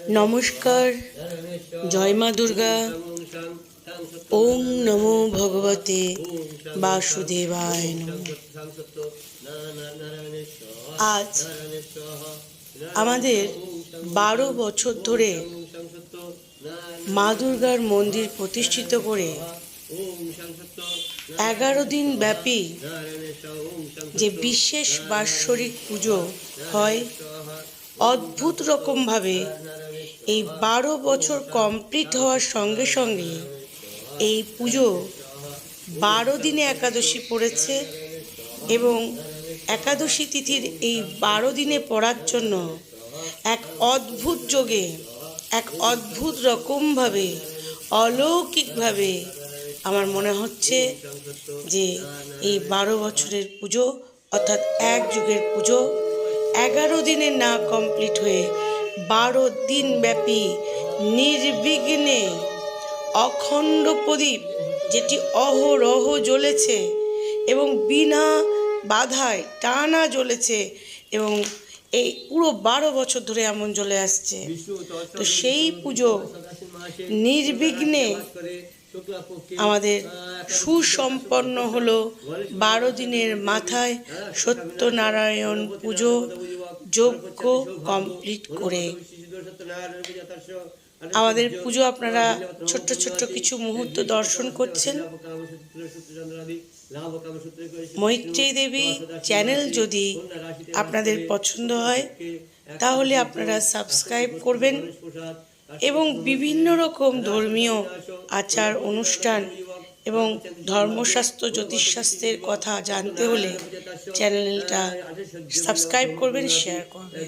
নমস্কার, জয় মা দুর্গা। ওম নমো ভগবতে বাসুদেবায় নমঃ। আজ আমাদের 12 বছর ধরে মা দুর্গার মন্দির প্রতিষ্ঠিত করে 11 দিন ব্যাপী যে বিশেষ বাৎসরিক পুজো হয়, অদ্ভুত রকমভাবে এই 12 বছর কমপ্লিট হওয়ার সঙ্গে সঙ্গে এই পুজো 12 দিনে একাদশী পড়েছে এবং একাদশী তিথির এই 12 দিনে পড়ার জন্য এক অদ্ভুত যোগে, এক অদ্ভুত রকমভাবে, অলৌকিকভাবে আমার মনে হচ্ছে যে এই 12 বছরের পুজো অর্থাৎ এক যুগের পুজো 11 দিনে না কমপ্লিট হয়ে 12 দিন ব্যাপী নির্বিঘ্নে অখণ্ড প্রদীপ যেটি অহরহ জ্বলেছে এবং বিনা বাধায় টানা জ্বলেছে এবং এই পুরো 12 বছর ধরে এমন জ্বলে আসছে। তো সেই পুজো নির্বিঘ্নে আমাদের সুসম্পন্ন হলো। 12 দিনের মাথায় সত্যনারায়ণ পুজো যজ্ঞ কমপ্লিট করে আমাদের পুজো আপনারা ছোট্ট ছোট্ট কিছু মুহূর্ত দর্শন করছেন। মৈত্রেয়ী দেবী চ্যানেল যদি আপনাদের পছন্দ হয় তাহলে আপনারা সাবস্ক্রাইব করবেন এবং বিভিন্ন রকম ধর্মীয় আচার অনুষ্ঠান এবং ধর্মশাস্ত্র জ্যোতিষশাস্ত্রের কথা জানতে হলে চ্যানেলটা সাবস্ক্রাইব করবেন, শেয়ার করবেন।